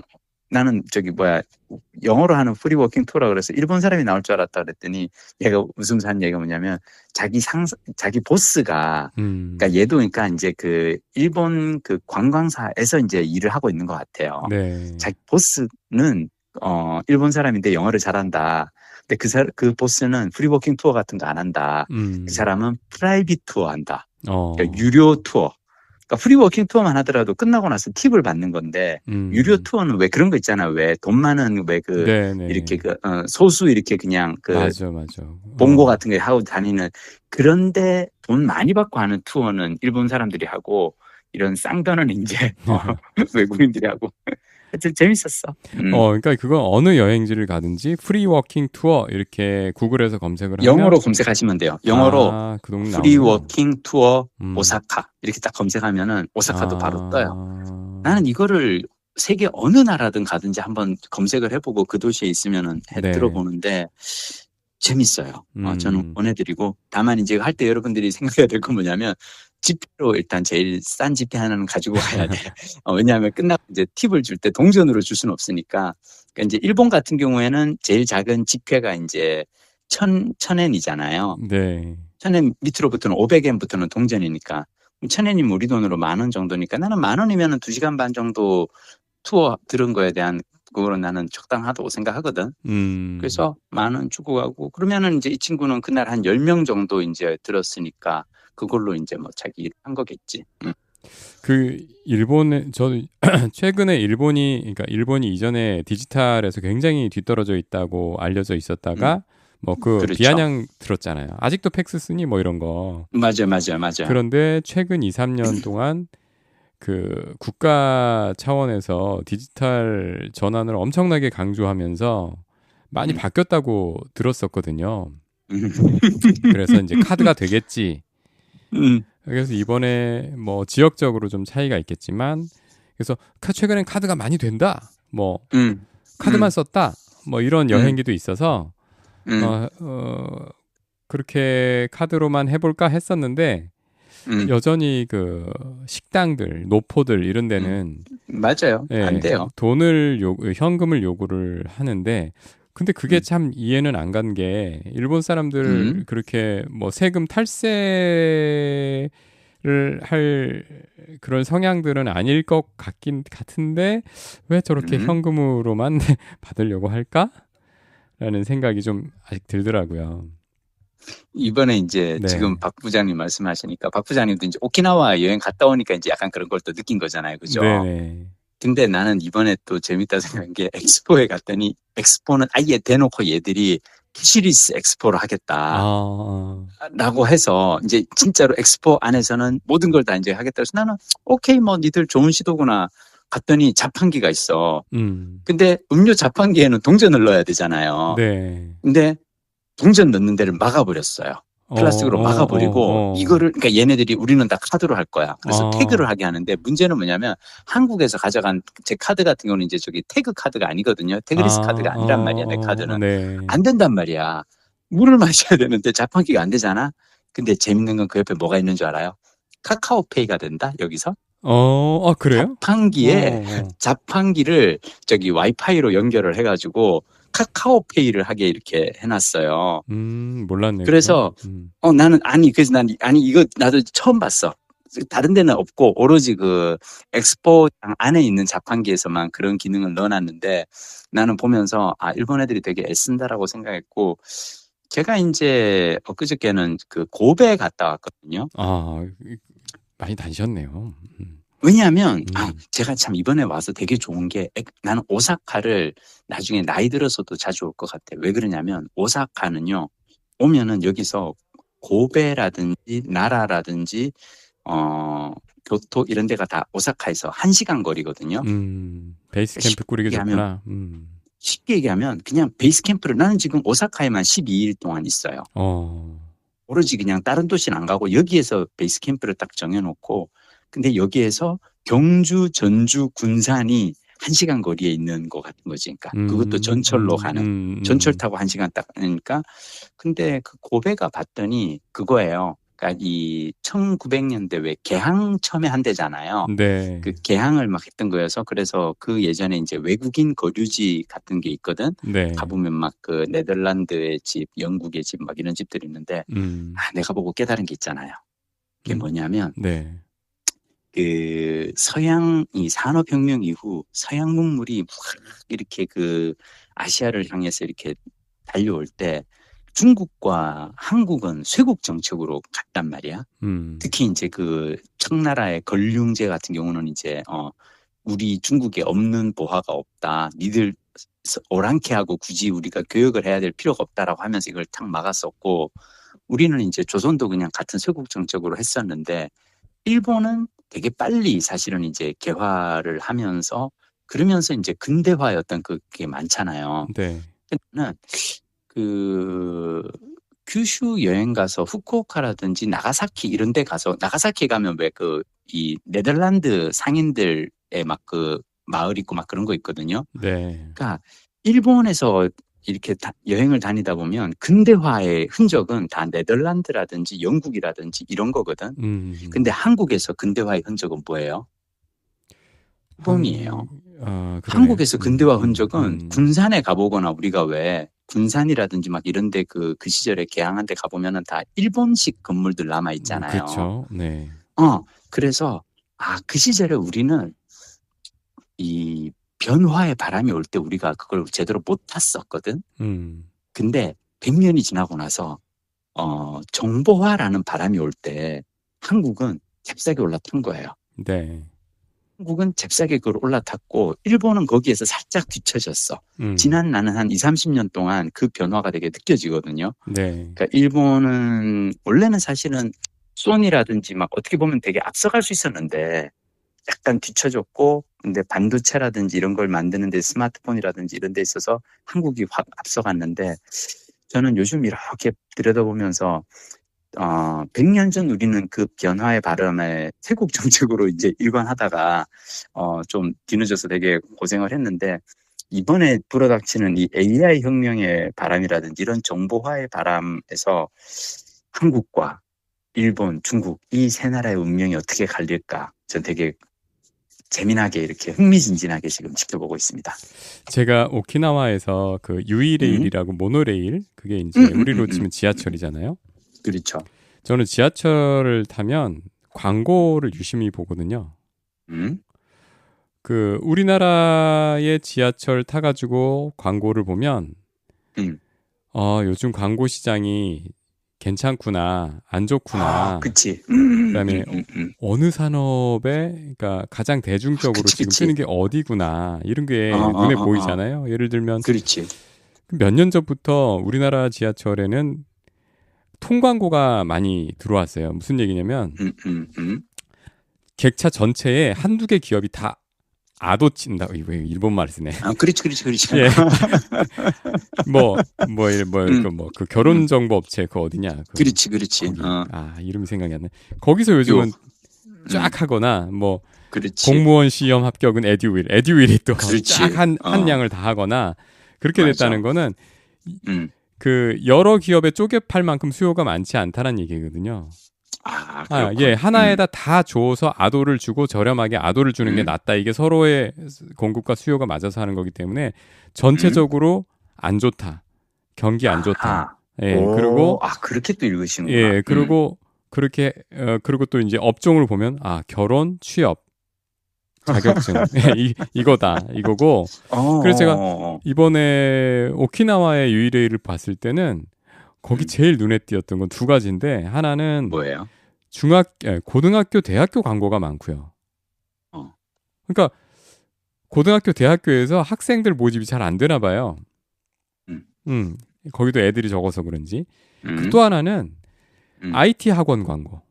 나는 저기 뭐야 영어로 하는 프리워킹 투어라 그래서 일본 사람이 나올 줄 알았다 그랬더니 얘가 웃으면서 한 얘기가 뭐냐면 자기 보스가 음, 그러니까 얘도 그러니까 이제 그 일본 그 관광사에서 이제 일을 하고 있는 것 같아요. 네. 자기 보스는 일본 사람인데 영어를 잘한다. 근데 그 보스는 프리워킹 투어 같은 거 안 한다. 그 음, 사람은 프라이빗 투어 한다. 그러니까 어, 유료 투어. 그러니까 프리워킹 투어만 하더라도 끝나고 나서 팁을 받는 건데 유료 음, 투어는 왜 그런 거 있잖아. 왜 돈 많은 왜 그 이렇게 네네. 그 소수 이렇게 그냥 그 맞아, 맞아. 봉고 같은 거 하고 다니는 그런데 돈 많이 받고 하는 투어는 일본 사람들이 하고 이런 쌍변은 이제 외국인들이 하고 하여튼 재밌었어. 그러니까 그건 어느 여행지를 가든지 프리 워킹 투어 이렇게 구글에서 검색을 하면 영어로 검색하시면 돼요. 영어로 그 동네 나오는구나. 프리워킹 투어 음, 오사카 이렇게 딱 검색하면은 오사카도 바로 떠요. 아, 나는 이거를 세계 어느 나라든 가든지 한번 검색을 해보고 그 도시에 있으면은 해 네. 들어보는데 재밌어요. 저는 음, 권해드리고 다만 이제 할 때 여러분들이 생각해야 될 건 뭐냐면 지폐로 일단 제일 싼 지폐 하나는 가지고 가야 돼. 왜냐하면 끝나고 이제 팁을 줄 때 동전으로 줄 수는 없으니까. 그러니까 이제 일본 같은 경우에는 제일 작은 지폐가 이제 천엔이잖아요. 네. 천엔 밑으로부터는 500엔부터는 동전이니까. 1000엔이면 우리 돈으로 10,000원 정도니까 나는 10,000원이면은 2시간 반 정도 투어 들은 거에 대한 그거로 나는 적당하다고 생각하거든. 음. 그래서 10,000원 주고 가고 그러면은 이제 이 친구는 그날 한 10명 정도 이제 들었으니까 그걸로 이제 뭐 자기 일을 한 거겠지. 저 최근에 그러니까 일본이 이전에 디지털에서 굉장히 뒤떨어져 있다고 알려져 음, 있었다가 뭐 그 그렇죠. 비아냥 들었잖아요. 아직도 팩스 쓰니 뭐 이런 거. 맞아, 맞아, 맞아. 그런데 최근 2, 3년 동안 그 국가 차원에서 디지털 전환을 엄청나게 강조하면서 많이 음, 바뀌었다고 들었었거든요. 음, 그래서 이제 카드가 되겠지. 음, 그래서 이번에 뭐 지역적으로 좀 차이가 있겠지만 그래서 최근엔 카드가 많이 된다. 뭐 음, 카드만 음, 썼다. 뭐 이런 음, 여행기도 있어서 음, 어, 어, 그렇게 카드로만 해볼까 했었는데 음, 여전히 그 식당들, 노포들 이런 음. 데는 맞아요. 안 예, 돼요. 현금을 요구를 하는데 근데 그게 음, 참 이해는 안 간 게 일본 사람들 음, 그렇게 뭐 세금 탈세 할 그런 성향들은 아닐 것 같은데 왜 저렇게 음. 현금으로만 받으려고 할까라는 생각이 좀 아직 들더라고요. 이번에 이제 지금 네, 박 부장님 말씀하시니까 박 부장님도 이제 오키나와 여행 갔다 오니까 이제 약간 그런 걸 또 느낀 거잖아요. 그죠? 네네, 근데 나는 이번에 또 재밌다 생각한 게 엑스포에 갔더니 엑스포는 아예 대놓고 얘들이 시리스 엑스포를 하겠다라고 해서 이제 진짜로 엑스포 안에서는 모든 걸 다 이제 하겠다 해서 나는 오케이 뭐 니들 좋은 시도구나 갔더니 자판기가 있어. 근데 음료 자판기에는 동전을 넣어야 되잖아요. 네. 근데 동전 넣는 데를 막아버렸어요. 플라스틱으로 막아버리고 이거를 그러니까 얘네들이 우리는 다 카드로 할 거야. 그래서 태그를 하게 하는데 문제는 뭐냐면 한국에서 가져간 제 카드 같은 경우는 이제 저기 태그 카드가 아니거든요. 태그리스 카드가 아니란 말이야. 내 카드는. 네. 안 된단 말이야. 물을 마셔야 되는데 자판기가 안 되잖아. 근데 재밌는 건 그 옆에 뭐가 있는 줄 알아요? 카카오페이가 된다 여기서. 그래요? 자판기를 저기 와이파이로 연결을 해가지고 카카오페이를 하게 이렇게 해놨어요. 몰랐네요. 그래서 나는 그래서 난 이거 나도 처음 봤어. 다른 데는 없고 오로지 그 엑스포장 안에 있는 자판기에서만 그런 기능을 넣어놨는데 나는 보면서 일본 애들이 되게 애쓴다라고 생각했고 제가 이제 엊그저께는 그 고베 갔다 왔거든요. 많이 다니셨네요. 왜냐하면 제가 참 이번에 와서 되게 좋은 게 나는 오사카를 나중에 나이 들어서도 자주 올 것 같아. 왜 그러냐면 오사카는요. 오면은 여기서 고베라든지 나라라든지 교토 이런 데가 다 오사카에서 1시간 거리거든요. 베이스 캠프 꾸리게 좋구나. 쉽게 얘기하면 그냥 베이스 캠프를 나는 지금 오사카에만 12일 동안 있어요. 오로지 그냥 다른 도시는 안 가고 여기에서 베이스 캠프를 딱 정해놓고 근데 여기에서 경주, 전주, 군산이 1시간 거리에 있는 것 같은 거지. 그러니까 그것도 전철로 가는 전철 타고 1시간 딱 가니까 근데 그 고베가 봤더니 그거예요. 그러니까 이 1900년대 왜 개항 처음에 한대잖아요. 네. 그 개항을 막 했던 거여서 그래서 그 예전에 이제 외국인 거류지 같은 게 있거든. 네. 가보면 막 그 네덜란드의 집, 영국의 집 막 이런 집들이 있는데 내가 보고 깨달은 게 있잖아요. 그게 뭐냐면 네. 그 서양이 산업혁명 이후 서양 문물이 막 이렇게 그 아시아를 향해서 이렇게 달려올 때 중국과 한국은 쇄국 정책으로 갔단 말이야. 특히 이제 그 청나라의 걸륭제 같은 경우는 이제 우리 중국에 없는 보화가 없다. 니들 오랑캐 하고 굳이 우리가 교역을 해야 될 필요가 없다라고 하면서 이걸 탁 막았었고 우리는 이제 조선도 그냥 같은 쇄국 정책으로 했었는데 일본은 되게 빨리 사실은 이제 개화를 하면서 그러면서 이제 근대화였던 그게 많잖아요. 네. 저는 그 규슈 여행 가서 후쿠오카라든지 나가사키 이런 데 가서 나가사키 가면 왜 그 이 네덜란드 상인들의 막 그 마을 있고 막 그런 거 있거든요. 네. 그러니까 일본에서 이렇게 여행을 다니다 보면 근대화의 흔적은 다 네덜란드라든지 영국이라든지 이런 거거든. 근데 한국에서 근대화의 흔적은 뭐예요? 일본이에요. 한국에서 근대화 흔적은 군산에 가보거나 우리가 왜 군산이라든지 막 이런데 그 시절에 개항한 데 가보면은 다 일본식 건물들 남아 있잖아요. 그렇죠. 네. 그래서 그 시절에 우리는 이 변화의 바람이 올 때 우리가 그걸 제대로 못 탔었거든. 근데 100년이 지나고 나서 정보화라는 바람이 올 때 한국은 잽싸게 올라탄 거예요. 네. 한국은 잽싸게 그걸 올라탔고 일본은 거기에서 살짝 뒤처졌어. 지난 나는 한 20-30년 동안 그 변화가 되게 느껴지거든요. 네. 그러니까 일본은 원래는 사실은 소니라든지 막 어떻게 보면 되게 앞서갈 수 있었는데 약간 뒤처졌고 근데 반도체라든지 이런 걸 만드는 데 스마트폰이라든지 이런 데 있어서 한국이 확 앞서갔는데 저는 요즘 이렇게 들여다보면서 100년 전 우리는 그 변화의 바람에 쇄국 정책으로 이제 일관하다가 좀 뒤늦어서 되게 고생을 했는데 이번에 불어닥치는 이 AI 혁명의 바람이라든지 이런 정보화의 바람에서 한국과 일본, 중국 이 세 나라의 운명이 어떻게 갈릴까 전 되게 재미나게 이렇게 흥미진진하게 지금 지켜보고 있습니다. 제가 오키나와에서 그 유이레일이라고 모노레일 그게 이제 우리로 치면 지하철이잖아요. 그렇죠. 저는 지하철을 타면 광고를 유심히 보거든요. 그 우리나라의 지하철 타가지고 광고를 보면 요즘 광고 시장이 괜찮구나, 안 좋구나. 그치. 그다음에 어느 산업에 그러니까 가장 대중적으로 지금 쓰는 게 어디구나 이런 게 눈에 보이잖아요. 예를 들면 그렇지. 몇 년 전부터 우리나라 지하철에는 통광고가 많이 들어왔어요. 무슨 얘기냐면 객차 전체에 한두 개 기업이 다 아도친다. 왜 일본 말을 쓰네. 아, 그렇지. 예. 그 결혼 정보 업체 그 어디냐? 그렇지. 이름이 생각이 안 나. 거기서 요즘은 쫙 하거나 그렇지. 공무원 시험 합격은 에듀윌이 또 쫙 한 양을 다 하거나 그렇게 맞아. 됐다는 거는 그 여러 기업에 쪼개 팔 만큼 수요가 많지 않다는 얘기거든요. 예, 하나에다 다 줘서 아도를 주고 저렴하게 아도를 주는 게 낫다. 이게 서로의 공급과 수요가 맞아서 하는 거기 때문에 전체적으로 안 좋다. 경기 안 좋다. 예, 그리고 그렇게 또 읽으시는구나. 예, 그리고 그렇게 그리고 또 이제 업종을 보면 결혼, 취업, 자격증 이거다 이거고. 그래서 제가 이번에 오키나와의 유일회를 봤을 때는 거기 제일 눈에 띄었던 건 두 가지인데 하나는 뭐예요? 고등학교, 대학교 광고가 많고요. 그러니까 고등학교, 대학교에서 학생들 모집이 잘 안 되나 봐요. 거기도 애들이 적어서 그런지. 또 하나는 IT 학원 광고.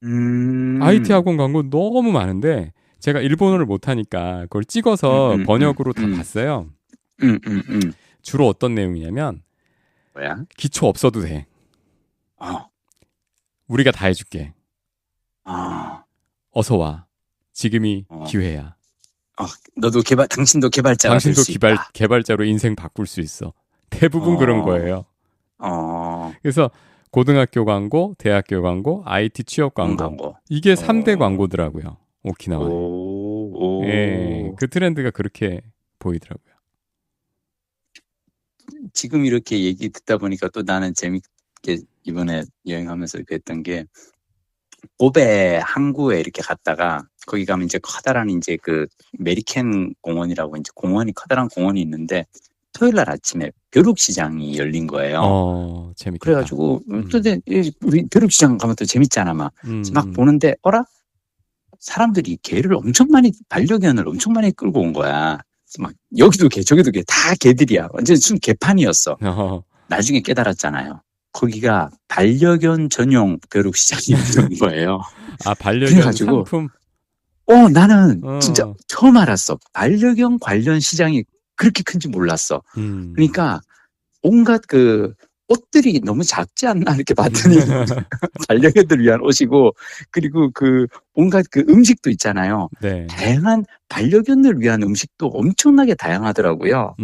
IT 학원 광고 너무 많은데 제가 일본어를 못하니까 그걸 찍어서 번역으로 다 봤어요. 주로 어떤 내용이냐면 뭐야? 기초 없어도 돼. 우리가 다 해줄게. 어서 와. 지금이 기회야. 당신도 개발자가 될 수 있다. 개발자로 인생 바꿀 수 있어. 대부분 그런 거예요. 그래서 고등학교 광고, 대학교 광고, IT 취업 광고. 이게 3대 광고더라고요. 오키나와에. 예, 그 트렌드가 그렇게 보이더라고요. 지금 이렇게 얘기 듣다 보니까 또 나는 재밌게 이번에 여행하면서 그랬던 게 고베 항구에 이렇게 갔다가 거기 가면 이제 커다란 이제 그 메리켄 공원이라고 이제 커다란 공원이 있는데 토요일 날 아침에 벼룩시장이 열린 거예요. 재밌겠다. 그래가지고 또 우리 벼룩시장 가면 또 재밌잖아 막 보는데 사람들이 반려견을 엄청 많이 끌고 온 거야. 막 여기도 개 저기도 개 다 개들이야. 완전 순 개판이었어. 나중에 깨달았잖아요. 거기가 반려견 전용 벼룩시장이었던 거예요. 반려견 그래가지고, 상품? 나는 진짜 처음 알았어. 반려견 관련 시장이 그렇게 큰지 몰랐어. 그러니까 온갖 그 옷들이 너무 작지 않나 이렇게 봤더니 반려견들 위한 옷이고 그리고 그 온갖 그 음식도 있잖아요. 네. 다양한 반려견들 위한 음식도 엄청나게 다양하더라고요.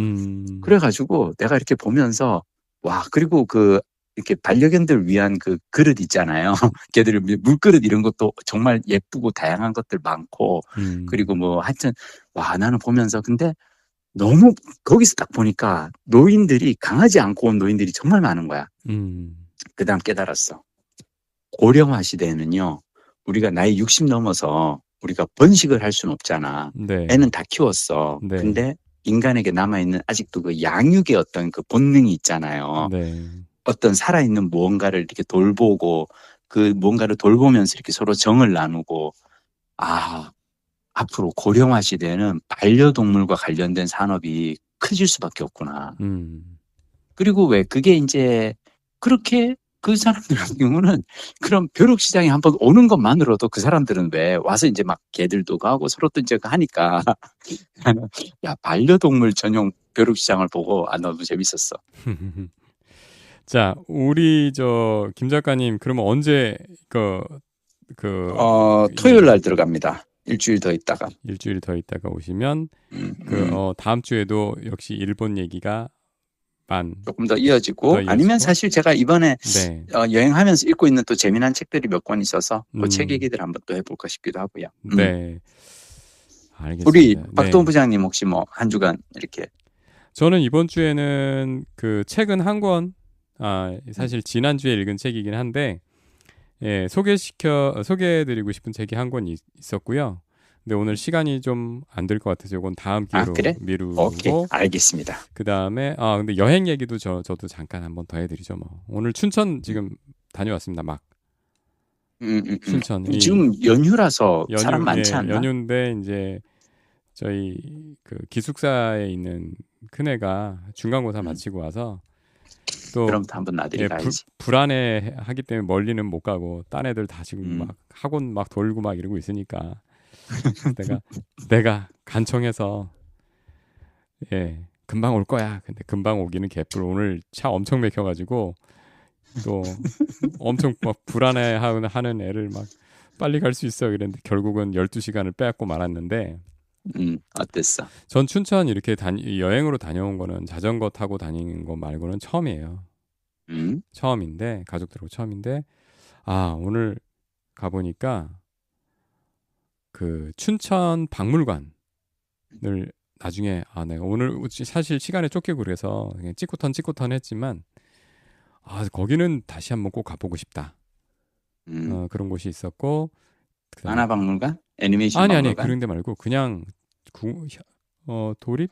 그래가지고 내가 이렇게 보면서 그리고 이렇게 반려견들 위한 그 그릇 있잖아요. 걔들 물그릇 이런 것도 정말 예쁘고 다양한 것들 많고 그리고 하여튼 나는 보면서 근데 너무 거기서 딱 보니까 강아지 안고 온 노인들이 정말 많은 거야. 그다음 깨달았어. 고령화 시대에는요. 우리가 나이 60 넘어서 우리가 번식을 할 수는 없잖아. 네. 애는 다 키웠어. 네. 근데 인간에게 남아있는 아직도 그 양육의 어떤 그 본능이 있잖아요. 네. 어떤 살아있는 무언가를 이렇게 돌보고 그 무언가를 돌보면서 이렇게 서로 정을 나누고 앞으로 고령화 시대에는 반려동물과 관련된 산업이 커질 수밖에 없구나. 그리고 왜 그게 이제 그렇게 그 사람들 같은 경우는 그런 벼룩시장에 한번 오는 것만으로도 그 사람들은 왜 와서 이제 막 개들도 가고 서로 또 이제 하니까 반려동물 전용 벼룩시장을 보고 너무 재밌었어. 자, 우리 김 작가님 그러면 언제 토요일 날 들어갑니다. 일주일 더 있다가 오시면 다음 주에도 역시 일본 얘기가 조금 더 이어지고 아니면 사실 제가 이번에 여행하면서 읽고 있는 또 재미난 책들이 몇 권 있어서 그 책 얘기들 한번 또 해볼까 싶기도 하고요. 네, 알겠습니다. 우리 박동훈 부장님 혹시 한 주간 이렇게 저는 이번 주에는 그 책은 한 권 사실 지난주에 읽은 책이긴 한데 소개해드리고 싶은 책이 한 권 있었고요. 근데 오늘 시간이 좀 안 될 것 같아서 이건 다음 기회로 미루고. 오케이, 알겠습니다. 그 다음에 근데 여행 얘기도 저도 잠깐 한번 더 해드리죠. 오늘 춘천 지금 다녀왔습니다. 막 춘천 지금 연휴라서 사람 많지 않나? 연휴인데 이제 저희 그 기숙사에 있는 큰애가 중간고사 마치고 와서 또 그럼 한번 나들이 예, 가야지. 불안해하기 때문에 멀리는 못 가고 딴 애들 다 지금 막 음. 학원 막 돌고 막 이러고 있으니까 내가 간청해서 예 금방 올 거야. 근데 금방 오기는 개뿔. 오늘 차 엄청 막혀가지고 또 엄청 막 불안해하는 애를 막 빨리 갈 수 있어 그랬는데 결국은 12시간을 빼앗고 말았는데 어땠어? 전 춘천 이렇게 여행으로 다녀온 거는 자전거 타고 다니는 거 말고는 처음이에요. 처음인데 가족들하고 처음인데 오늘 가보니까 그 춘천 박물관을 나중에 내가 오늘 사실 시간에 쫓기고 그래서 그냥 찍고턴 했지만 거기는 다시 한번 꼭 가보고 싶다. 그런 곳이 있었고 만화박물관? 애니메이션 아니 박물관? 그런 데 말고 그냥 도립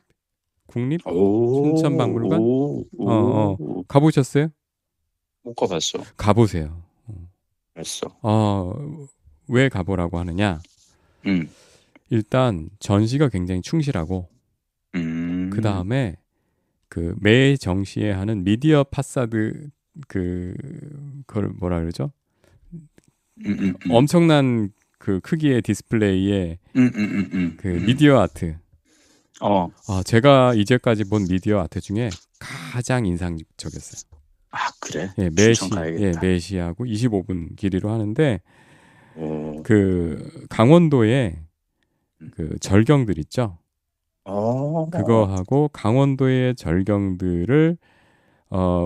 국립 춘천 박물관 가보셨어요? 못 가봤어. 가보세요. 알았어. 왜 가보라고 하느냐? 일단 전시가 굉장히 충실하고 그 다음에 그 매 정시에 하는 미디어 파사드 그걸 뭐라 그러죠? 엄청난 그 크기의 디스플레이에 그 미디어 아트. 제가 이제까지 본 미디어 아트 중에 가장 인상적이었어요. 그래? 예, 매시하고 25분 길이로 하는데 그 강원도에 그 절경들 있죠. 그거하고 강원도의 절경들을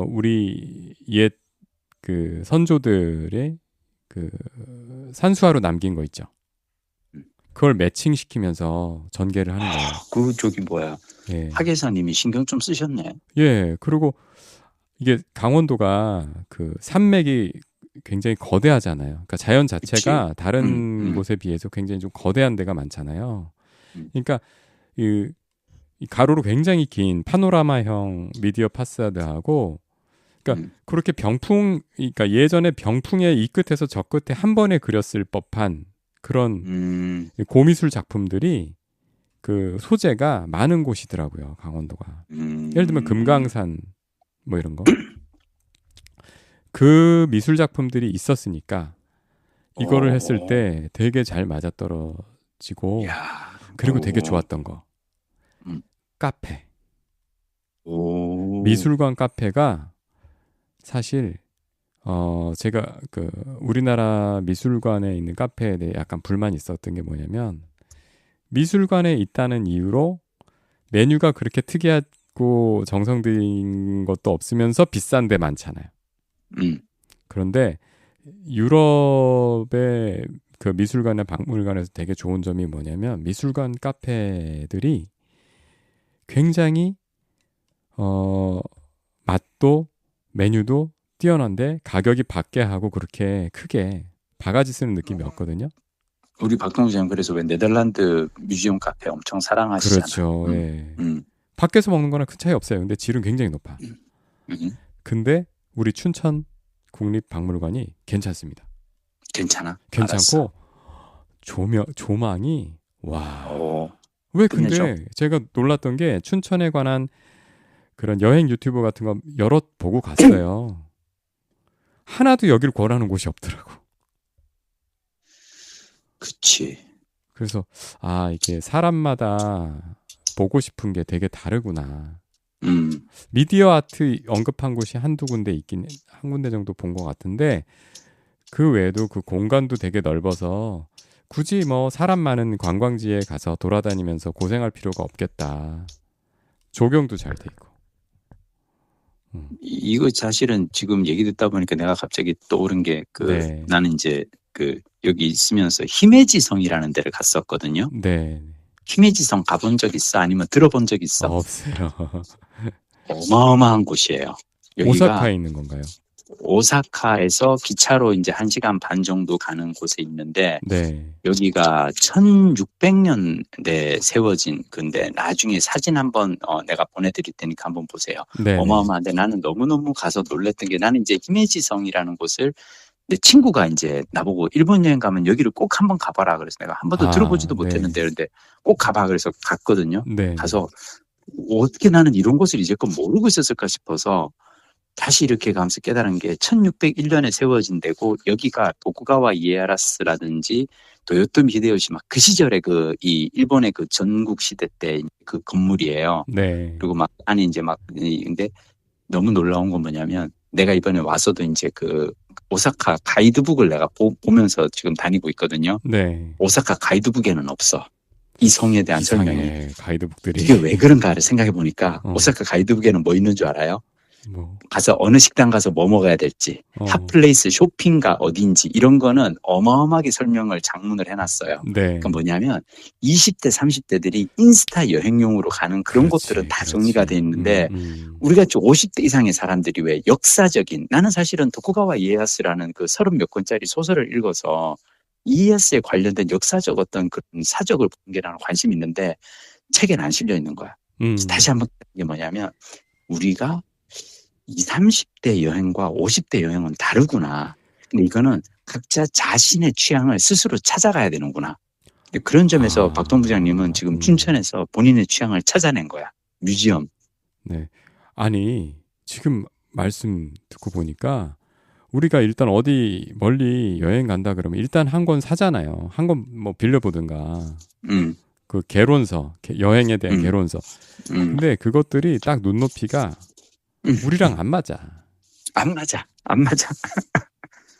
우리 옛 그 선조들의 그 산수화로 남긴 거 있죠. 그걸 매칭시키면서 전개를 하는 거예요. 그 저기 뭐야? 예. 학예사님이 신경 좀 쓰셨네. 예. 그리고 이게 강원도가 그 산맥이 굉장히 거대하잖아요. 그러니까 자연 자체가 그치? 다른 곳에 비해서 굉장히 좀 거대한 데가 많잖아요. 그러니까 이 가로로 굉장히 긴 파노라마형 미디어 파사드하고 그러니까 그렇게 그러니까 예전에 병풍의 이 끝에서 저 끝에 한 번에 그렸을 법한 그런 고미술 작품들이 그 소재가 많은 곳이더라고요. 강원도가. 예를 들면 금강산 뭐 이런 거. 그 미술 작품들이 있었으니까 이거를 했을 때 되게 잘 맞아떨어지고 그리고 되게 좋았던 거. 카페. 미술관 카페가 사실 제가 그 우리나라 미술관에 있는 카페에 대해 약간 불만이 있었던 게 뭐냐면 미술관에 있다는 이유로 메뉴가 그렇게 특이하고 정성들인 것도 없으면서 비싼 데 많잖아요. 그런데 유럽의 그 미술관이나 박물관에서 되게 좋은 점이 뭐냐면 미술관 카페들이 굉장히 맛도 메뉴도 뛰어난데 가격이 밖에하고 그렇게 크게 바가지 쓰는 느낌이 없거든요. 우리 박동수님 그래서 왜 네덜란드 뮤지엄 카페 엄청 사랑하시잖아요. 그렇죠. 예. 밖에서 먹는 거랑 큰 차이 없어요. 근데 질은 굉장히 높아. 근데 우리 춘천 국립박물관이 괜찮습니다. 괜찮아? 괜찮고 조망이 왜 근데 끝내줘? 제가 놀랐던 게 춘천에 관한 그런 여행 유튜버 같은 거 여러 보고 갔어요. 하나도 여길 권하는 곳이 없더라고. 그치. 그래서 이게 사람마다 보고 싶은 게 되게 다르구나. 미디어 아트 언급한 곳이 한두 군데 있긴 한 군데 정도 본 것 같은데 그 외에도 그 공간도 되게 넓어서 굳이 뭐 사람 많은 관광지에 가서 돌아다니면서 고생할 필요가 없겠다. 조경도 잘 돼 있고. 이거 사실은 지금 얘기 듣다 보니까 내가 갑자기 떠오른 게 나는 이제 여기 있으면서 히메지성이라는 데를 갔었거든요. 네. 히메지성 가본 적 있어? 아니면 들어본 적 있어? 없어요. 어마어마한 곳이에요. 오사카에 있는 건가요? 오사카에서 기차로 이제 1시간 반 정도 가는 곳에 있는데 여기가 1600년대에 세워진 근데 나중에 사진 한번 내가 보내드릴 테니까 한번 보세요. 어마어마한데 나는 너무너무 가서 놀랬던 게 나는 이제 히메지성이라는 곳을 내 친구가 이제 나보고 일본 여행 가면 여기를 꼭 한번 가봐라 그래서 내가 한 번도 들어보지도 못했는데 그런데 꼭 가봐 그래서 갔거든요. 가서 어떻게 나는 이런 것을 이제껏 모르고 있었을까 싶어서 다시 이렇게 가면서 깨달은 게 1601년에 세워진 데고 여기가 도쿠가와 이에야라스라든지 도요토미 히데요시 막 그 시절에 이 일본의 그 전국 시대 때 그 건물이에요. 네. 그리고 막 안에 이제 막 근데 너무 놀라운 건 뭐냐면 내가 이번에 와서도 이제 그 오사카 가이드북을 내가 보면서 지금 다니고 있거든요. 네. 오사카 가이드북에는 없어. 이 성에 대한 설명이. 가이드북들이. 이게 왜 그런가를 생각해 보니까 오사카 가이드북에는 뭐 있는 줄 알아요? 가서 어느 식당 가서 뭐 먹어야 될지, 핫플레이스 쇼핑가 어딘지 이런 거는 어마어마하게 설명을 장문을 해놨어요. 네. 그러니까 뭐냐면 20대, 30대들이 인스타 여행용으로 가는 그런 곳들은 다 정리가 돼 있는데 우리가 50대 이상의 사람들이 왜 역사적인 나는 사실은 도쿠가와 이에야스라는 그 30몇 권짜리 소설을 읽어서 이에야스에 관련된 역사적 어떤 그런 사적을 보는 게 나는 관심이 있는데 책에는 안 실려 있는 거야. 다시 한번 이게 뭐냐면 우리가 20, 30대 여행과 50대 여행은 다르구나. 근데 이거는 각자 자신의 취향을 스스로 찾아가야 되는구나. 그런 점에서 박동 부장님은 지금 춘천에서 본인의 취향을 찾아낸 거야. 뮤지엄. 네. 아니, 지금 말씀 듣고 보니까 우리가 일단 어디 멀리 여행 간다 그러면 일단 한 권 사잖아요. 한 권 뭐 빌려보든가. 그 개론서, 여행에 대한 개론서. 근데 그것들이 딱 눈높이가 우리랑 안 맞아. 안 맞아. 안 맞아.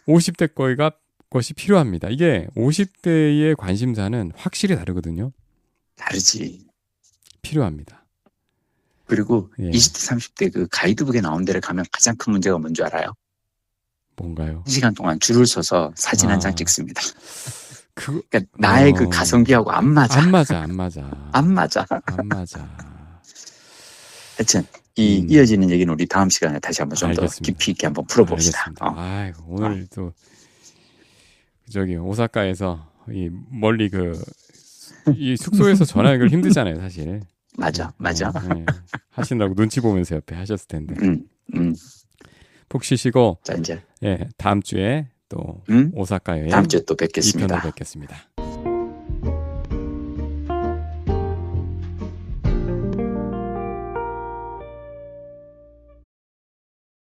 50대 것이 필요합니다. 이게 50대의 관심사는 확실히 다르거든요. 다르지. 필요합니다. 그리고 20대, 30대 그 가이드북에 나온 데를 가면 가장 큰 문제가 뭔지 알아요? 뭔가요? 1시간 동안 줄을 서서 사진 한 장 찍습니다. 그러니까 나의 그 가성비하고 안 맞아. 안 맞아, 안 맞아. 안 맞아. 안 맞아. 하여튼 이어지는 얘기는 우리 다음 시간에 다시 한번 좀 더 깊이 있게 한번 풀어봅시다. 아이고, 오늘 또 저기 오사카에서 이 멀리 이 숙소에서 전화 연결 힘들잖아요, 사실. 맞아. 네. 하신다고 눈치 보면서 옆에 하셨을 텐데. 푹 쉬시고. 자, 이제 다음 주에 또 오사카 여행 다음 주에 또 뵙겠습니다. 2편으로 뵙겠습니다.